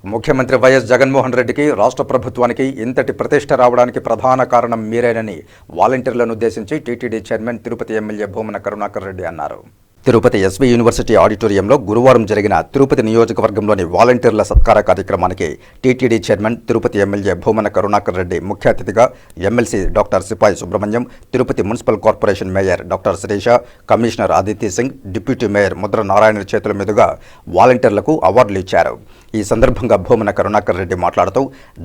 ముఖ్యమంత్రి వైఎస్ జగన్మోహన్ రెడ్డికి రాష్ట్ర ప్రభుత్వానికి ఇంతటి ప్రతిష్ట రావడానికి ప్రధాన కారణం మీరేనని వాలంటీర్లను ఉద్దేశించి TTD chairman Tirupati MLA Bhumana Karunakar Reddy అన్నారు. తిరుపతి ఎస్వి యూనివర్సిటీ ఆడిటోరియంలో గురువారం జరిగిన తిరుపతి నియోజకవర్గంలోని వాలంటీర్ల సత్కార కార్యక్రమానికి TTD chairman Tirupati MLA Bhumana Karunakar Reddy ముఖ్య అతిథిగా MLC doctor Sipai Subrahmanyam, Tirupati municipal corporation mayor doctor Sirisha, commissioner Aditya Singh, deputy mayor Mudra Narayana చేతుల మీదుగా వాలంటీర్లకు అవార్డులు ఇచ్చారు. ఈ సందర్భంగా భూమన కరుణాకర్ రెడ్డి మాట్లాడుతూ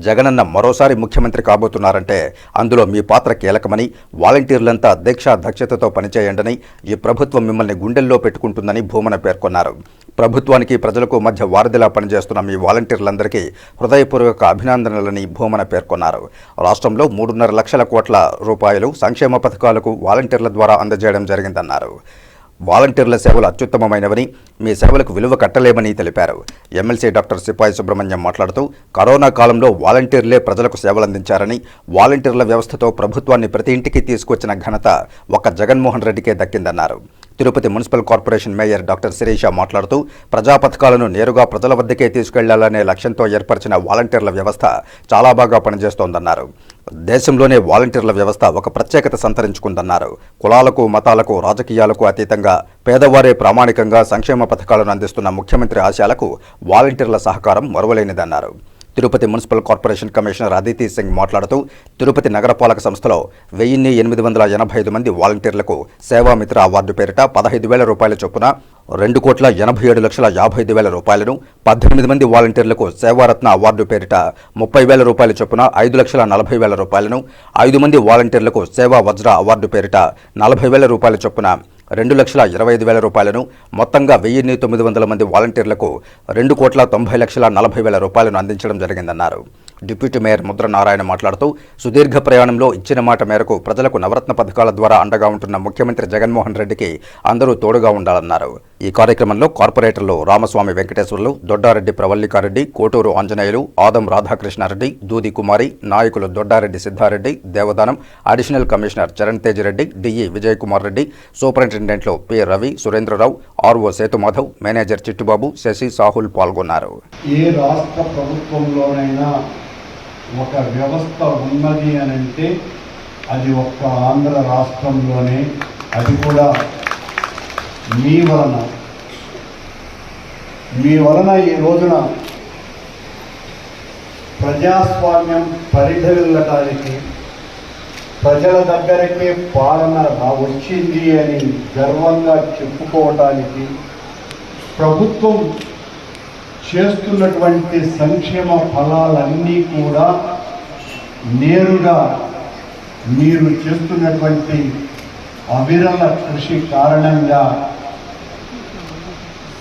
జగనన్న మరోసారి ముఖ్యమంత్రి కాబోతున్నారంటే అందులో మీ పాత్ర కీలకమని, వాలంటీర్లంతా దీక్షా దక్షతతో పనిచేయండని, ఈ ప్రభుత్వం మిమ్మల్ని గుండెల్లో పెట్టుకుంటుందని భూమన పేర్కొన్నారు. ప్రభుత్వానికి ప్రజలకు మధ్య వారధిలా పనిచేస్తున్న మీ వాలంటీర్లందరికీ హృదయపూర్వక అభినందనలని భూమన పేర్కొన్నారు. రాష్ట్రంలో 3.5 లక్షల కోట్ల రూపాయలు సంక్షేమ పథకాలకు వాలంటీర్ల ద్వారా అందజేయడం జరిగిందన్నారు. వాలంటీర్ల సేవలు అత్యుత్తమమైనవని, మీ సేవలకు విలువ కట్టలేమని తెలిపారు. ఎమ్మెల్సీ డాక్టర్ సిపాయి సుబ్రహ్మణ్యం మాట్లాడుతూ కరోనా కాలంలో వాలంటీర్లే ప్రజలకు సేవలందించారని, వాలంటీర్ల వ్యవస్థతో ప్రభుత్వాన్ని ప్రతి ఇంటికి తీసుకొచ్చిన ఘనత ఒక్క జగన్మోహన్ రెడ్డికే దక్కిందన్నారు. Tirupati municipal corporation mayor doctor Sirisha మాట్లాడుతూ ప్రజా పథకాలను నేరుగా ప్రజల వద్దకే తీసుకెళ్లాలనే లక్ష్యంతో ఏర్పరిచిన వాలంటీర్ల వ్యవస్థ చాలా బాగా పనిచేస్తోందన్నారు. దేశంలోనే వాలంటీర్ల వ్యవస్థ ఒక ప్రత్యేకత సంతరించుకుందన్నారు. కులాలకు, మతాలకు, రాజకీయాలకు అతీతంగా పేదవారే ప్రామాణికంగా సంక్షేమ పథకాలను అందిస్తున్న ముఖ్యమంత్రి ఆశయాలకు వాలంటీర్ల సహకారం మరువలేనిదన్నారు. Tirupati municipal corporation commissioner Aditya Singh మాట్లాడుతూ తిరుపతి నగరపాలక సంస్థలో 1885 మంది వాలంటీర్లకు సేవామిత్ర అవార్డు పేరిట 15,000 రూపాయల చొప్పున, 2,87,55,000 రూపాయలను, 18 మంది వాలంటీర్లకు సేవారత్న అవార్డు పేరిట 30,000 రూపాయల చొప్పున 5,40,000 రూపాయలను, 5 మంది వాలంటీర్లకు సేవా వజ్ర అవార్డు పేరిట 40,000 రూపాయల చొప్పున 2,25,000 రూపాయలను, మొత్తంగా 1,900 మంది వాలంటీర్లకు 2,90,40,000 రూపాయలను అందించడం జరిగిందన్నారు. డిప్యూటీ మేయర్ ముద్ర నారాయణ మాట్లాడుతూ సుదీర్ఘ ప్రయాణంలో ఇచ్చిన మాట మేరకు ప్రజలకు నవరత్న పథకాల ద్వారా అండగా ఉంటున్న ముఖ్యమంత్రి జగన్మోహన్ రెడ్డికి అందరూ తోడుగా ఉండాలన్నారు. ఈ కార్యక్రమంలో కార్పొరేటర్లు రామస్వామి వెంకటేశ్వర్లు, దొడ్డారెడ్డి ప్రవల్లికారెడ్డి, కోటూరు ఆంజనేయులు, ఆదం రాధాకృష్ణారెడ్డి, దూది కుమారి, నాయకులు Doddareddy Siddhareddy, Devadanam, additional commissioner Charan Tej Reddy, DE Vijay Kumar Reddy, సూపరింటెండెంట్లు P Ravi, Surendrarao, RO Sethumadhav, manager Chittubabu, Sasi, Sahul పాల్గొన్నారు. ఏ రాష్ట్ర ప్రభుత్వంలోనైనా ఒక వ్యవస్థ ఉన్నది అని అంటే అది ఒక్క ఆంధ్ర రాష్ట్రంలోనే, అది కూడా మీ వలన ఈ రోజున ప్రజాస్వామ్యం పరిఢవిల్లటానికి, ప్రజల దగ్గరకే పాలన వచ్చింది అని గర్వంగా చెప్పుకోవటానికి, ప్రభుత్వం చేస్తున్నటువంటి సంక్షేమ ఫలాలన్నీ కూడా నేరుగా మీరు చేస్తున్నటువంటి అవిరళ కృషి కారణంగా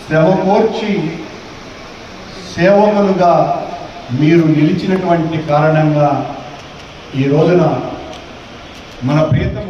శ్రమకోర్చి సేవకులుగా మీరు నిలిచినటువంటి కారణంగా ఈ రోజున మన ప్రియతమ